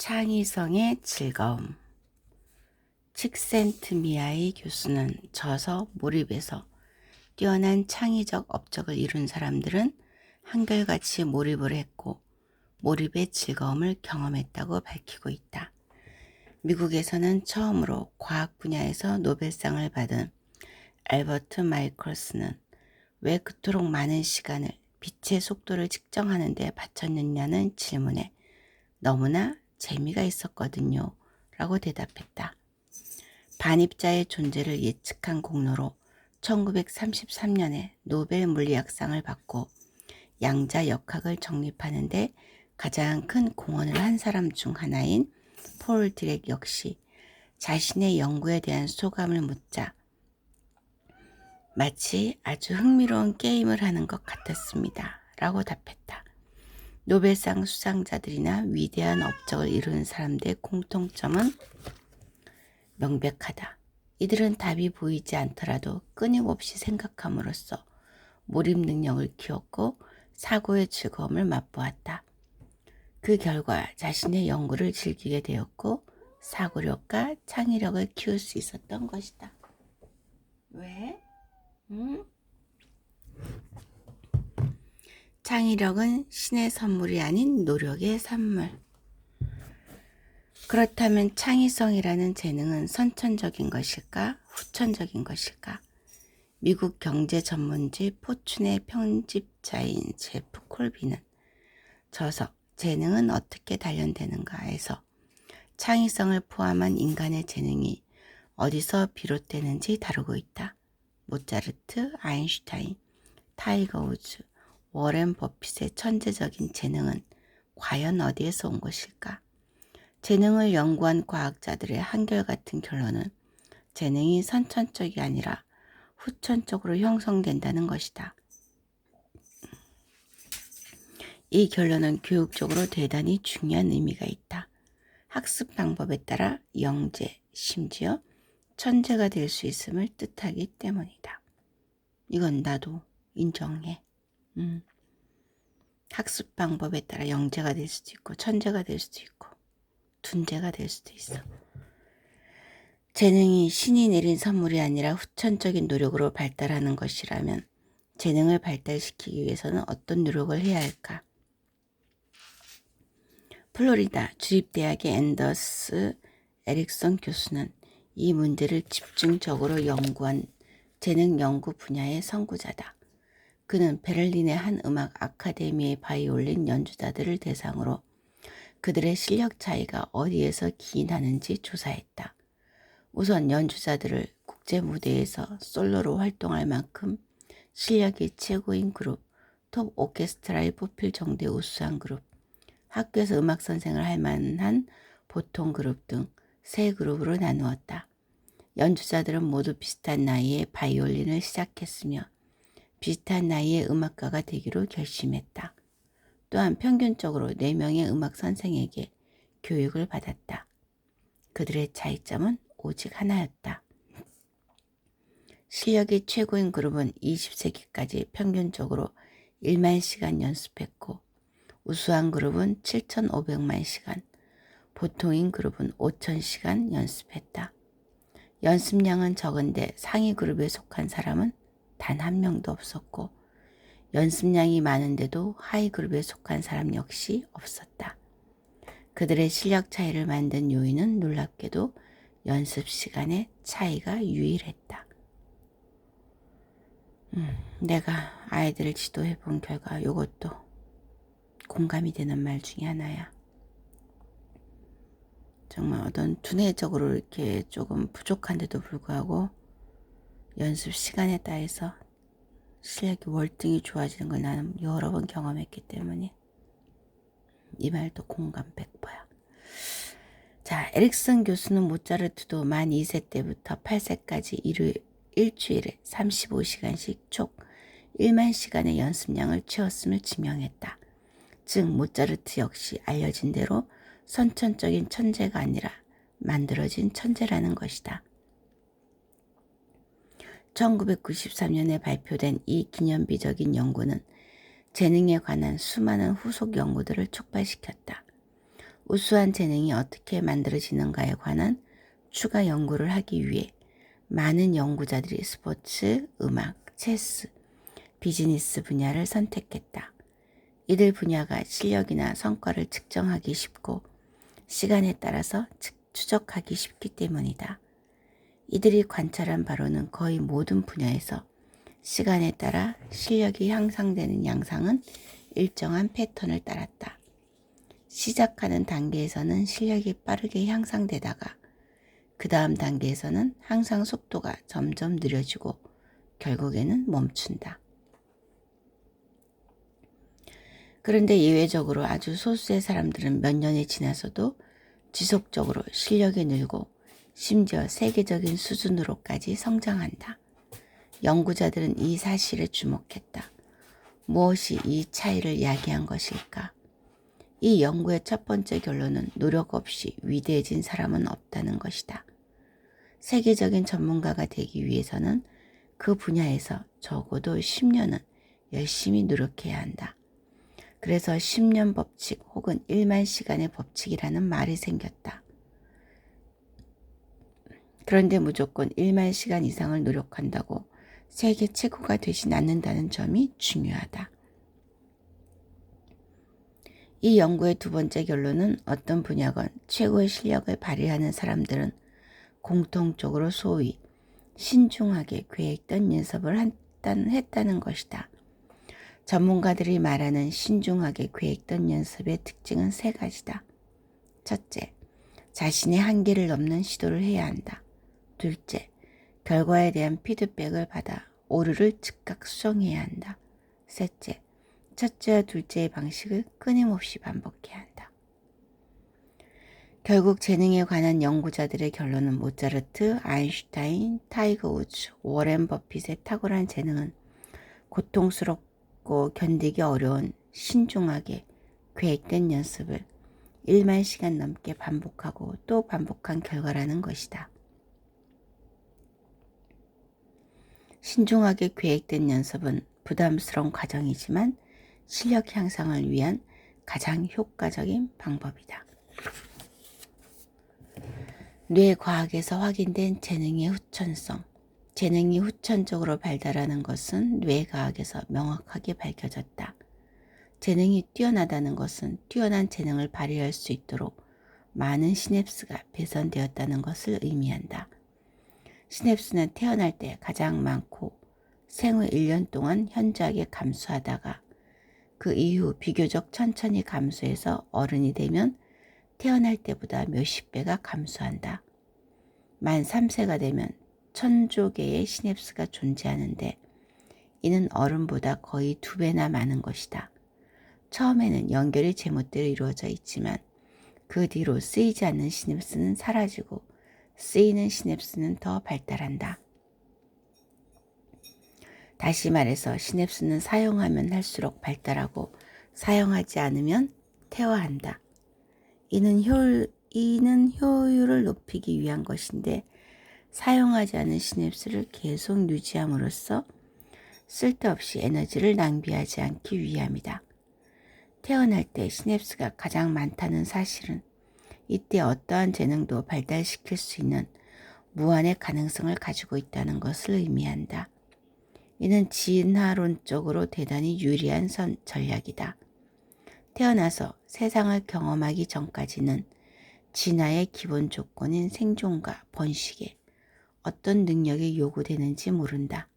창의성의 즐거움. 칙센트미아이 교수는 저서 몰입에서 뛰어난 창의적 업적을 이룬 사람들은 한결같이 몰입을 했고 몰입의 즐거움을 경험했다고 밝히고 있다. 미국에서는 처음으로 과학 분야에서 노벨상을 받은 알버트 마이클스는 왜 그토록 많은 시간을 빛의 속도를 측정하는 데 바쳤느냐는 질문에 너무나 재미가 있었거든요 라고 대답했다. 반입자의 존재를 예측한 공로로 1933년에 노벨 물리학상을 받고 양자 역학을 정립하는 데 가장 큰 공헌을 한 사람 중 하나인 폴 디렉 역시 자신의 연구에 대한 소감을 묻자 마치 아주 흥미로운 게임을 하는 것 같았습니다 라고 답했다. 노벨상 수상자들이나 위대한 업적을 이룬 사람들의 공통점은 명백하다. 이들은 답이 보이지 않더라도 끊임없이 생각함으로써 몰입 능력을 키웠고 사고의 즐거움을 맛보았다. 그 결과 자신의 연구를 즐기게 되었고 사고력과 창의력을 키울 수 있었던 것이다. 왜? 창의력은 신의 선물이 아닌 노력의 산물. 그렇다면 창의성이라는 재능은 선천적인 것일까? 후천적인 것일까? 미국 경제 전문지 포춘의 편집자인 제프 콜비는 저서 재능은 어떻게 단련되는가에서 창의성을 포함한 인간의 재능이 어디서 비롯되는지 다루고 있다. 모차르트, 아인슈타인, 타이거 우즈, 워렌 버핏의 천재적인 재능은 과연 어디에서 온 것일까? 재능을 연구한 과학자들의 한결같은 결론은 재능이 선천적이 아니라 후천적으로 형성된다는 것이다. 이 결론은 교육적으로 대단히 중요한 의미가 있다. 학습 방법에 따라 영재, 심지어 천재가 될 수 있음을 뜻하기 때문이다. 이건 나도 인정해. 학습 방법에 따라 영재가 될 수도 있고 천재가 될 수도 있고 둔재가 될 수도 있어. 재능이 신이 내린 선물이 아니라 후천적인 노력으로 발달하는 것이라면 재능을 발달시키기 위해서는 어떤 노력을 해야 할까? 플로리다 주립대학의 앤더스 에릭슨 교수는 이 문제를 집중적으로 연구한 재능 연구 분야의 선구자다. 그는 베를린의 한 음악 아카데미의 바이올린 연주자들을 대상으로 그들의 실력 차이가 어디에서 기인하는지 조사했다. 우선 연주자들을 국제 무대에서 솔로로 활동할 만큼 실력이 최고인 그룹, 톱 오케스트라에 뽑힐 정도의 우수한 그룹, 학교에서 음악 선생을 할 만한 보통 그룹 등 세 그룹으로 나누었다. 연주자들은 모두 비슷한 나이에 바이올린을 시작했으며 비슷한 나이에 음악가가 되기로 결심했다. 또한 평균적으로 4명의 음악 선생에게 교육을 받았다. 그들의 차이점은 오직 하나였다. 실력이 최고인 그룹은 20세기까지 평균적으로 1만 시간 연습했고 우수한 그룹은 7,500만 시간, 보통인 그룹은 5,000시간 연습했다. 연습량은 적은데 상위 그룹에 속한 사람은 단 한 명도 없었고 연습량이 많은데도 하위 그룹에 속한 사람 역시 없었다. 그들의 실력 차이를 만든 요인은 놀랍게도 연습 시간의 차이가 유일했다. 내가 아이들을 지도해 본 결과 이것도 공감이 되는 말 중에 하나야. 정말 어떤 두뇌적으로 이렇게 조금 부족한데도 불구하고 연습 시간에 따라서 실력이 월등히 좋아지는 걸 나는 여러 번 경험했기 때문에 이 말도 공감 100%야. 자, 에릭슨 교수는 모차르트도 만 2세 때부터 8세까지 일주일에 35시간씩 총 1만 시간의 연습량을 채웠음을 증명했다. 즉 모차르트 역시 알려진 대로 선천적인 천재가 아니라 만들어진 천재라는 것이다. 1993년에 발표된 이 기념비적인 연구는 재능에 관한 수많은 후속 연구들을 촉발시켰다. 우수한 재능이 어떻게 만들어지는가에 관한 추가 연구를 하기 위해 많은 연구자들이 스포츠, 음악, 체스, 비즈니스 분야를 선택했다. 이들 분야가 실력이나 성과를 측정하기 쉽고 시간에 따라서 추적하기 쉽기 때문이다. 이들이 관찰한 바로는 거의 모든 분야에서 시간에 따라 실력이 향상되는 양상은 일정한 패턴을 따랐다. 시작하는 단계에서는 실력이 빠르게 향상되다가 그 다음 단계에서는 항상 속도가 점점 느려지고 결국에는 멈춘다. 그런데 예외적으로 아주 소수의 사람들은 몇 년이 지나서도 지속적으로 실력이 늘고 심지어 세계적인 수준으로까지 성장한다. 연구자들은 이 사실에 주목했다. 무엇이 이 차이를 야기한 것일까? 이 연구의 첫 번째 결론은 노력 없이 위대해진 사람은 없다는 것이다. 세계적인 전문가가 되기 위해서는 그 분야에서 적어도 10년은 열심히 노력해야 한다. 그래서 10년 법칙 혹은 1만 시간의 법칙이라는 말이 생겼다. 그런데 무조건 1만 시간 이상을 노력한다고 세계 최고가 되진 않는다는 점이 중요하다. 이 연구의 두 번째 결론은 어떤 분야건 최고의 실력을 발휘하는 사람들은 공통적으로 소위 신중하게 계획된 연습을 했다는 것이다. 전문가들이 말하는 신중하게 계획된 연습의 특징은 세 가지다. 첫째, 자신의 한계를 넘는 시도를 해야 한다. 둘째, 결과에 대한 피드백을 받아 오류를 즉각 수정해야 한다. 셋째, 첫째와 둘째의 방식을 끊임없이 반복해야 한다. 결국 재능에 관한 연구자들의 결론은 모차르트, 아인슈타인, 타이거 우즈, 워렌 버핏의 탁월한 재능은 고통스럽고 견디기 어려운 신중하게 계획된 연습을 1만 시간 넘게 반복하고 또 반복한 결과라는 것이다. 신중하게 계획된 연습은 부담스러운 과정이지만 실력 향상을 위한 가장 효과적인 방법이다. 뇌과학에서 확인된 재능의 후천성. 재능이 후천적으로 발달하는 것은 뇌과학에서 명확하게 밝혀졌다. 재능이 뛰어나다는 것은 뛰어난 재능을 발휘할 수 있도록 많은 시냅스가 배선되었다는 것을 의미한다. 시냅스는 태어날 때 가장 많고 생후 1년 동안 현저하게 감소하다가 그 이후 비교적 천천히 감소해서 어른이 되면 태어날 때보다 몇십 배가 감소한다. 만 3세가 되면 1000조 개의 시냅스가 존재하는데 이는 어른보다 거의 2배나 많은 것이다. 처음에는 연결이 제멋대로 이루어져 있지만 그 뒤로 쓰이지 않는 시냅스는 사라지고 쓰이는 시냅스는 더 발달한다. 다시 말해서 시냅스는 사용하면 할수록 발달하고 사용하지 않으면 퇴화한다. 이는 효율을 높이기 위한 것인데 사용하지 않은 시냅스를 계속 유지함으로써 쓸데없이 에너지를 낭비하지 않기 위함이다. 태어날 때 시냅스가 가장 많다는 사실은 이때 어떠한 재능도 발달시킬 수 있는 무한의 가능성을 가지고 있다는 것을 의미한다. 이는 진화론적으로 대단히 유리한 전략이다. 태어나서 세상을 경험하기 전까지는 진화의 기본 조건인 생존과 번식에 어떤 능력이 요구되는지 모른다.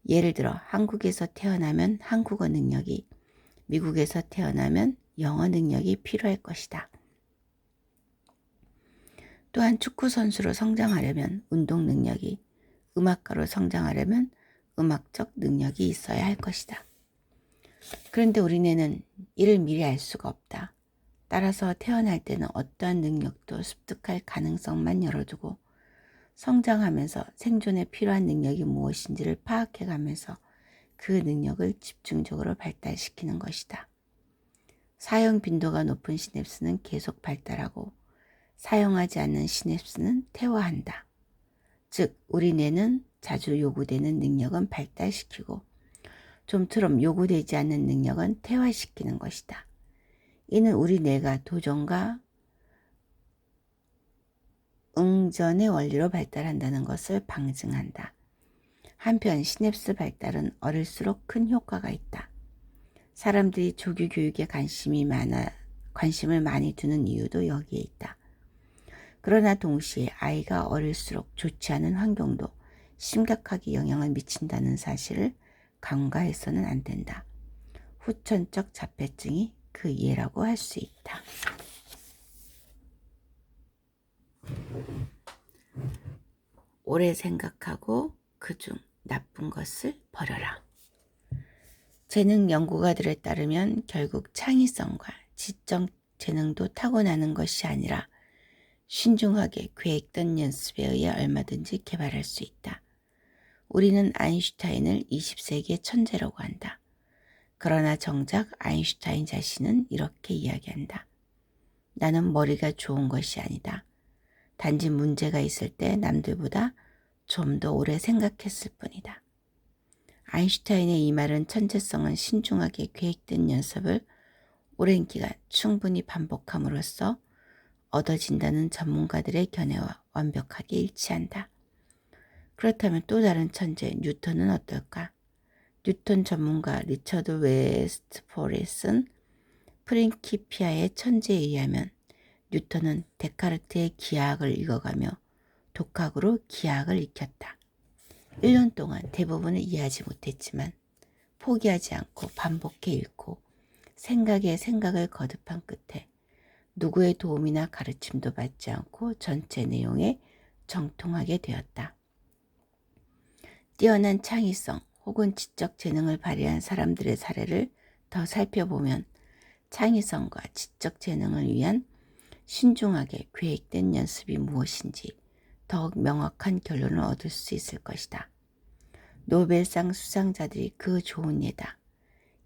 예를 들어 한국에서 태어나면 한국어 능력이, 미국에서 태어나면 영어 능력이 필요할 것이다. 또한 축구 선수로 성장하려면 운동 능력이, 음악가로 성장하려면 음악적 능력이 있어야 할 것이다. 그런데 우리는 이를 미리 알 수가 없다. 따라서 태어날 때는 어떠한 능력도 습득할 가능성만 열어두고 성장하면서 생존에 필요한 능력이 무엇인지를 파악해가면서 그 능력을 집중적으로 발달시키는 것이다. 사용 빈도가 높은 시냅스는 계속 발달하고 사용하지 않는 시냅스는 퇴화한다. 즉 우리 뇌는 자주 요구되는 능력은 발달시키고 좀처럼 요구되지 않는 능력은 퇴화시키는 것이다. 이는 우리 뇌가 도전과 응전의 원리로 발달한다는 것을 방증한다. 한편 시냅스 발달은 어릴수록 큰 효과가 있다. 사람들이 조기 교육에 관심을 많이 두는 이유도 여기에 있다. 그러나 동시에 아이가 어릴수록 좋지 않은 환경도 심각하게 영향을 미친다는 사실을 간과해서는 안 된다. 후천적 자폐증이 그 예라고 할 수 있다. 오래 생각하고 그중 나쁜 것을 버려라. 재능 연구가들에 따르면 결국 창의성과 지적 재능도 타고나는 것이 아니라 신중하게 계획된 연습에 의해 얼마든지 개발할 수 있다. 우리는 아인슈타인을 20세기의 천재라고 한다. 그러나 정작 아인슈타인 자신은 이렇게 이야기한다. 나는 머리가 좋은 것이 아니다. 단지 문제가 있을 때 남들보다 좀 더 오래 생각했을 뿐이다. 아인슈타인의 이 말은 천재성은 신중하게 계획된 연습을 오랜 기간 충분히 반복함으로써 얻어진다는 전문가들의 견해와 완벽하게 일치한다. 그렇다면 또 다른 천재 뉴턴은 어떨까? 뉴턴 전문가 리처드 웨스트폴이 쓴 프린키피아의 천재에 의하면 뉴턴은 데카르트의 기하학을 읽어가며 독학으로 기하학을 익혔다. 1년 동안 대부분을 이해하지 못했지만 포기하지 않고 반복해 읽고 생각에 생각을 거듭한 끝에 누구의 도움이나 가르침도 받지 않고 전체 내용에 정통하게 되었다. 뛰어난 창의성 혹은 지적 재능을 발휘한 사람들의 사례를 더 살펴보면 창의성과 지적 재능을 위한 신중하게 계획된 연습이 무엇인지 더욱 명확한 결론을 얻을 수 있을 것이다. 노벨상 수상자들이 그 좋은 예다.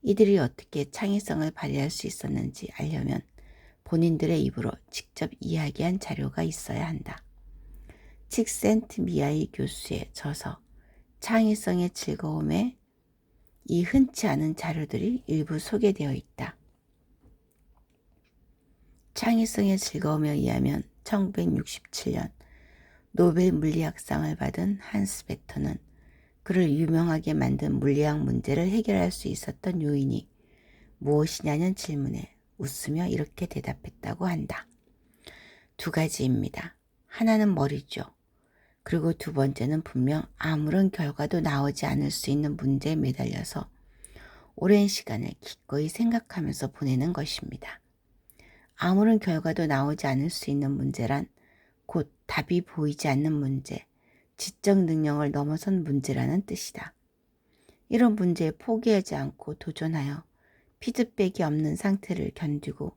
이들이 어떻게 창의성을 발휘할 수 있었는지 알려면 본인들의 입으로 직접 이야기한 자료가 있어야 한다. 칙센트미아이 교수의 저서 창의성의 즐거움에 이 흔치 않은 자료들이 일부 소개되어 있다. 창의성의 즐거움에 의하면 1967년 노벨 물리학상을 받은 한스 베터는 그를 유명하게 만든 물리학 문제를 해결할 수 있었던 요인이 무엇이냐는 질문에 웃으며 이렇게 대답했다고 한다. 두 가지입니다. 하나는 머리죠. 그리고 두 번째는 분명 아무런 결과도 나오지 않을 수 있는 문제에 매달려서 오랜 시간을 기꺼이 생각하면서 보내는 것입니다. 아무런 결과도 나오지 않을 수 있는 문제란 곧 답이 보이지 않는 문제, 지적 능력을 넘어선 문제라는 뜻이다. 이런 문제에 포기하지 않고 도전하여 피드백이 없는 상태를 견디고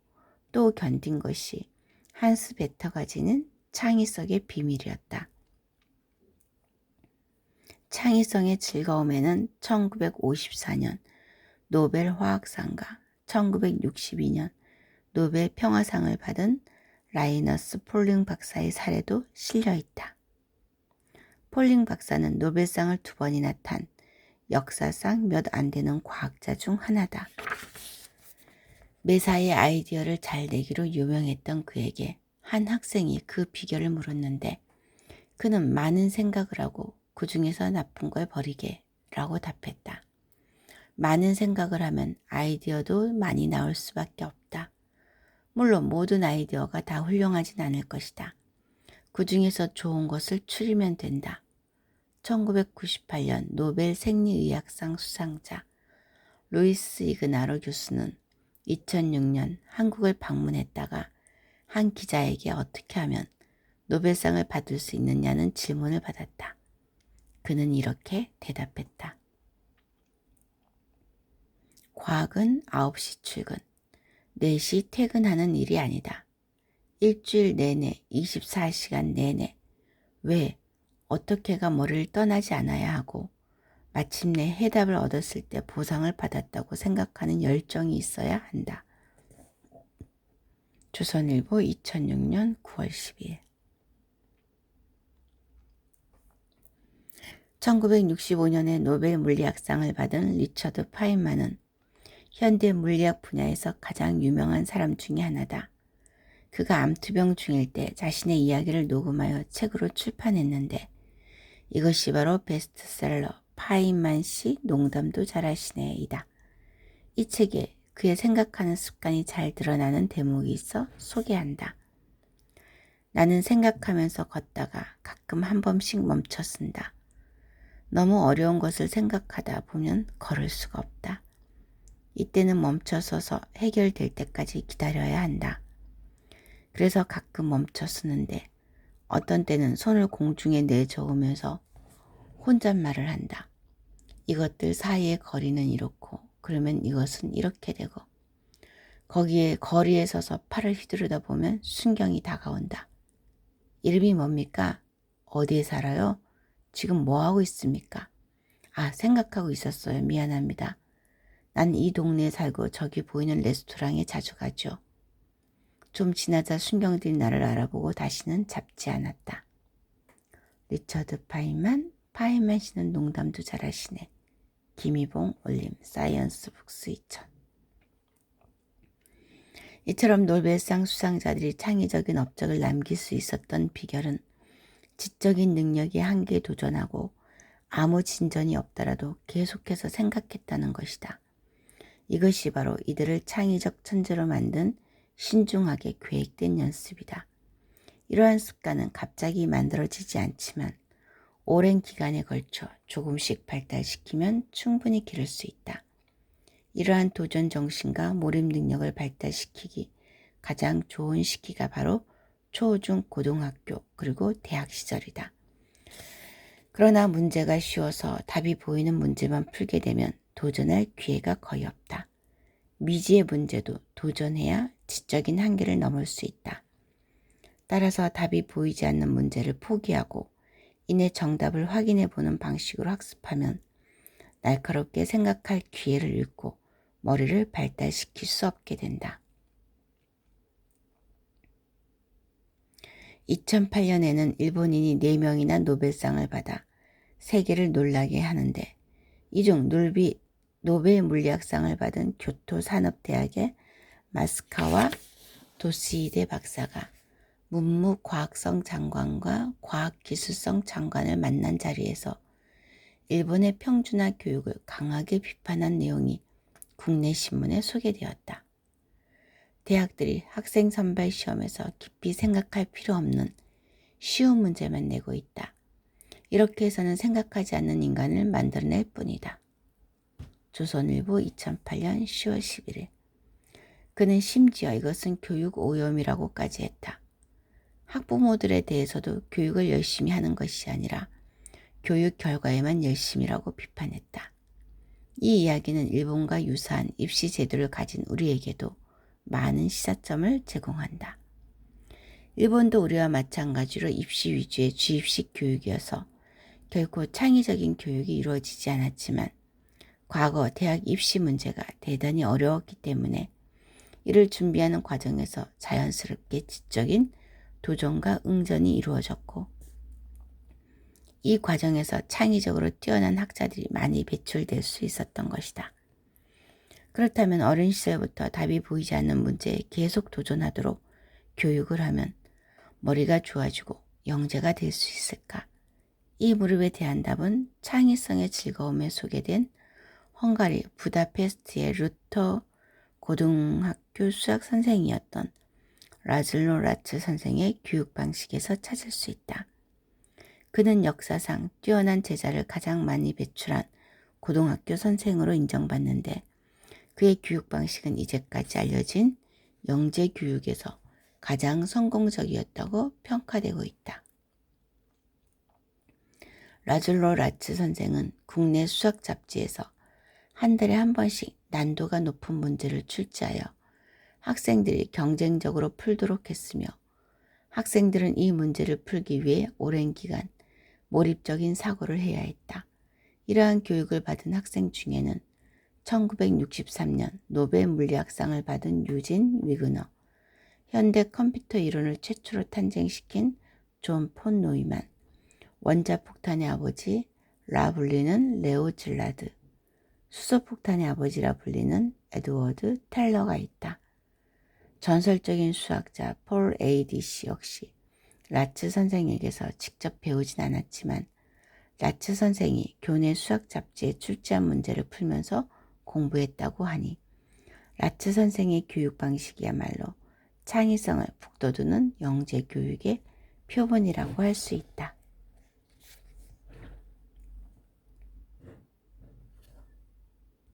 또 견딘 것이 한스 베터가 지닌 창의성의 비밀이었다. 창의성의 즐거움에는 1954년 노벨 화학상과 1962년 노벨 평화상을 받은 라이너스 폴링 박사의 사례도 실려 있다. 폴링 박사는 노벨상을 2번이나 탄 역사상 몇 안 되는 과학자 중 하나다. 매사에 아이디어를 잘 내기로 유명했던 그에게 한 학생이 그 비결을 물었는데 그는 많은 생각을 하고 그 중에서 나쁜 걸 버리게 라고 답했다. 많은 생각을 하면 아이디어도 많이 나올 수밖에 없다. 물론 모든 아이디어가 다 훌륭하진 않을 것이다. 그 중에서 좋은 것을 추리면 된다. 1998년 노벨 생리의학상 수상자 루이스 이그나로 교수는 2006년 한국을 방문했다가 한 기자에게 어떻게 하면 노벨상을 받을 수 있느냐는 질문을 받았다. 그는 이렇게 대답했다. 과학은 9시 출근, 4시 퇴근하는 일이 아니다. 일주일 내내 24시간 내내 왜 어떻게가 머리를 떠나지 않아야 하고 마침내 해답을 얻었을 때 보상을 받았다고 생각하는 열정이 있어야 한다. 조선일보 2006년 9월 12일 1965년에 노벨 물리학상을 받은 리처드 파인만은 현대 물리학 분야에서 가장 유명한 사람 중에 하나다. 그가 암투병 중일 때 자신의 이야기를 녹음하여 책으로 출판했는데 이것이 바로 베스트셀러 파인만 씨 농담도 잘하시네이다. 이 책에 그의 생각하는 습관이 잘 드러나는 대목이 있어 소개한다. 나는 생각하면서 걷다가 가끔 한 번씩 멈춰 쓴다. 너무 어려운 것을 생각하다 보면 걸을 수가 없다. 이때는 멈춰 서서 해결될 때까지 기다려야 한다. 그래서 가끔 멈춰 쓰는데 어떤 때는 손을 공중에 내저으면서 혼잣말을 한다. 이것들 사이의 거리는 이렇고 그러면 이것은 이렇게 되고 거기에 거리에 서서 팔을 휘두르다 보면 순경이 다가온다. 이름이 뭡니까? 어디에 살아요? 지금 뭐하고 있습니까? 아, 생각하고 있었어요. 미안합니다. 난 이 동네에 살고 저기 보이는 레스토랑에 자주 가죠. 좀 지나자 순경들이 나를 알아보고 다시는 잡지 않았다. 리처드 파인만 씨는 농담도 잘하시네. 김희봉 올림 사이언스 북스 2000. 이처럼 노벨상 수상자들이 창의적인 업적을 남길 수 있었던 비결은 지적인 능력의 한계에 도전하고 아무 진전이 없더라도 계속해서 생각했다는 것이다. 이것이 바로 이들을 창의적 천재로 만든 신중하게 계획된 연습이다. 이러한 습관은 갑자기 만들어지지 않지만 오랜 기간에 걸쳐 조금씩 발달시키면 충분히 기를 수 있다. 이러한 도전 정신과 몰입 능력을 발달시키기 가장 좋은 시기가 바로 초, 중, 고등학교 그리고 대학 시절이다. 그러나 문제가 쉬워서 답이 보이는 문제만 풀게 되면 도전할 기회가 거의 없다. 미지의 문제도 도전해야 지적인 한계를 넘을 수 있다. 따라서 답이 보이지 않는 문제를 포기하고 이내 정답을 확인해 보는 방식으로 학습하면 날카롭게 생각할 기회를 잃고 머리를 발달시킬 수 없게 된다. 2008년에는 일본인이 4명이나 노벨상을 받아 세계를 놀라게 하는데 이 중 노벨 물리학상을 받은 교토 산업대학의 마스카와 도시히데 박사가 문무과학성 장관과 과학기술성 장관을 만난 자리에서 일본의 평준화 교육을 강하게 비판한 내용이 국내 신문에 소개되었다. 대학들이 학생 선발 시험에서 깊이 생각할 필요 없는 쉬운 문제만 내고 있다. 이렇게 해서는 생각하지 않는 인간을 만들어낼 뿐이다. 조선일보 2008년 10월 11일. 그는 심지어 이것은 교육 오염이라고까지 했다. 학부모들에 대해서도 교육을 열심히 하는 것이 아니라 교육 결과에만 열심이라고 비판했다. 이 이야기는 일본과 유사한 입시 제도를 가진 우리에게도 많은 시사점을 제공한다. 일본도 우리와 마찬가지로 입시 위주의 주입식 교육이어서 결코 창의적인 교육이 이루어지지 않았지만 과거 대학 입시 문제가 대단히 어려웠기 때문에 이를 준비하는 과정에서 자연스럽게 지적인 도전과 응전이 이루어졌고 이 과정에서 창의적으로 뛰어난 학자들이 많이 배출될 수 있었던 것이다. 그렇다면 어린 시절부터 답이 보이지 않는 문제에 계속 도전하도록 교육을 하면 머리가 좋아지고 영재가 될 수 있을까? 이 물음에 대한 답은 창의성의 방법에 소개된 헝가리 부다페스트의 루터 고등학교 수학 선생이었던 라즐로 라츠 선생의 교육 방식에서 찾을 수 있다. 그는 역사상 뛰어난 제자를 가장 많이 배출한 고등학교 선생으로 인정받는데 그의 교육 방식은 이제까지 알려진 영재 교육에서 가장 성공적이었다고 평가되고 있다. 라즐로 라츠 선생은 국내 수학 잡지에서 한 달에 한 번씩 난도가 높은 문제를 출제하여 학생들이 경쟁적으로 풀도록 했으며 학생들은 이 문제를 풀기 위해 오랜 기간 몰입적인 사고를 해야 했다. 이러한 교육을 받은 학생 중에는 1963년 노벨 물리학상을 받은 유진 위그너, 현대 컴퓨터 이론을 최초로 탄생시킨 존 폰 노이만, 원자폭탄의 아버지 라 불리는 레오 질라드, 수소폭탄의 아버지라 불리는 에드워드 텔러가 있다. 전설적인 수학자 폴 에이디시 역시 라츠 선생에게서 직접 배우진 않았지만 라츠 선생이 교내 수학 잡지에 출제한 문제를 풀면서 공부했다고 하니 라츠 선생의 교육 방식이야말로 창의성을 북돋우는 영재 교육의 표본이라고 할 수 있다.